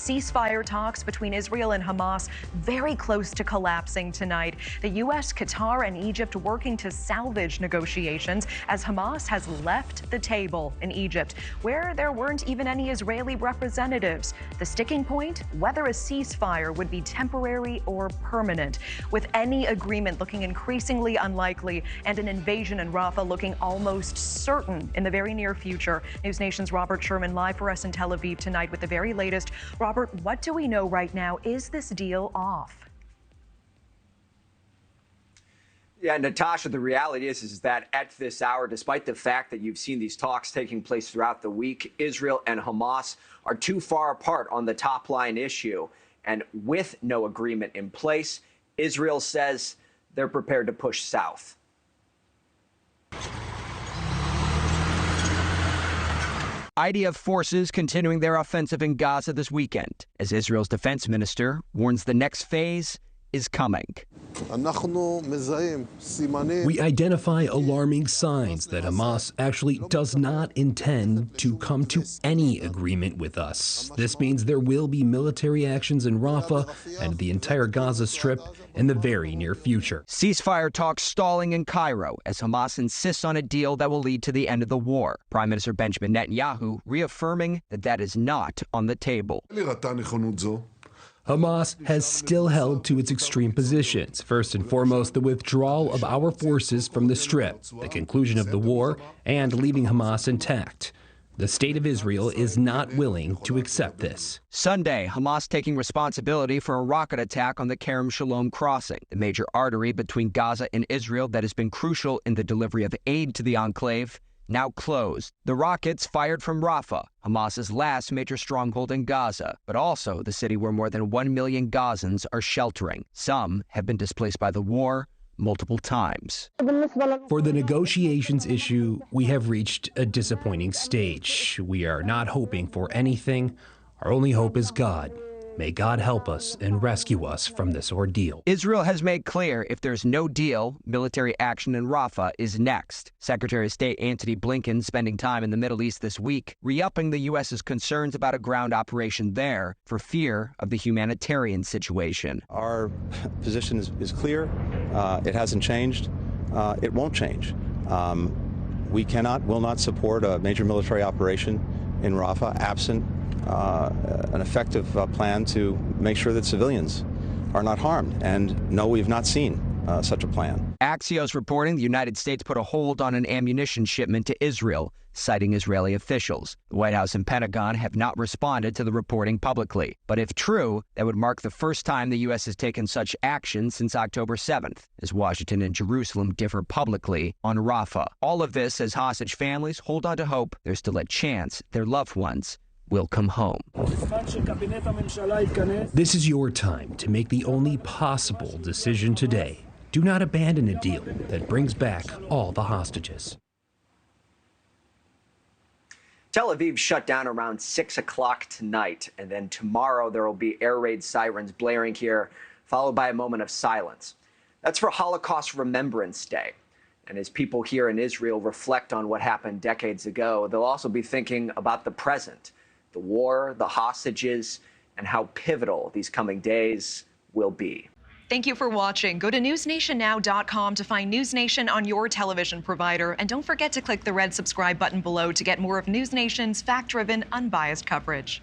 ceasefire talks between Israel and Hamas very close to collapsing tonight. The U.S., Qatar, and Egypt working to salvage negotiations as Hamas has left the table in Egypt, where there weren't even any Israeli representatives. The sticking point, whether a ceasefire would be temporary or permanent, with any agreement looking increasingly unlikely and an invasion in Rafah looking almost certain in the very near future. NewsNation's Robert Sherman live for us in Tel Aviv tonight with the very latest. Robert, what do we know right now? Is this deal off? Yeah, Natasha, the reality is that at this hour, despite the fact that you've seen these talks taking place throughout the week, Israel and Hamas are too far apart on the top line issue. And with no agreement in place, Israel says they're prepared to push south. IDF forces continuing their offensive in Gaza this weekend, as Israel's defense minister warns the next phase is coming. We identify alarming signs that Hamas actually does not intend to come to any agreement with us. This means there will be military actions in Rafah and the entire Gaza Strip in the very near future. Ceasefire talks stalling in Cairo as Hamas insists on a deal that will lead to the end of the war. Prime Minister Benjamin Netanyahu reaffirming that is not on the table. Hamas has still held to its extreme positions. First and foremost, the withdrawal of our forces from the Strip, the conclusion of the war, and leaving Hamas intact. The state of Israel is not willing to accept this. Sunday, Hamas taking responsibility for a rocket attack on the Kerem Shalom crossing, the major artery between Gaza and Israel that has been crucial in the delivery of aid to the enclave, now closed. The rockets fired from Rafah, Hamas's last major stronghold in Gaza, but also the city where more than 1 million Gazans are sheltering. Some have been displaced by the war multiple times. For the negotiations issue, we have reached a disappointing stage. We are not hoping for anything. Our only hope is God. May God help us and rescue us from this ordeal. Israel has made clear if there's no deal, military action in Rafah is next. Secretary of State Antony Blinken spending time in the Middle East this week, re-upping the U.S.'s concerns about a ground operation there for fear of the humanitarian situation. Our position is clear. It hasn't changed. It won't change. We will not support a major military operation in Rafah absent an effective plan to make sure that civilians are not harmed. And no, we've not seen such a plan. Axios reporting the United States put a hold on an ammunition shipment to Israel, citing Israeli officials. The White House and Pentagon have not responded to the reporting publicly. But if true, that would mark the first time the U.S. has taken such action since October 7th, as Washington and Jerusalem differ publicly on Rafah. All of this as hostage families hold on to hope there's still a chance their loved ones will come home. This is your time to make the only possible decision today. Do not abandon a deal that brings back all the hostages. Tel Aviv shut down around 6 o'clock tonight, and then tomorrow there will be air raid sirens blaring here, followed by a moment of silence. That's for Holocaust Remembrance Day. And as people here in Israel reflect on what happened decades ago, they'll also be thinking about the present, the war, the hostages, and how pivotal these coming days will be. Thank you for watching. Go to newsnationnow.com to find NewsNation on your television provider. And don't forget to click the red subscribe button below to get more of NewsNation's fact-driven, unbiased coverage.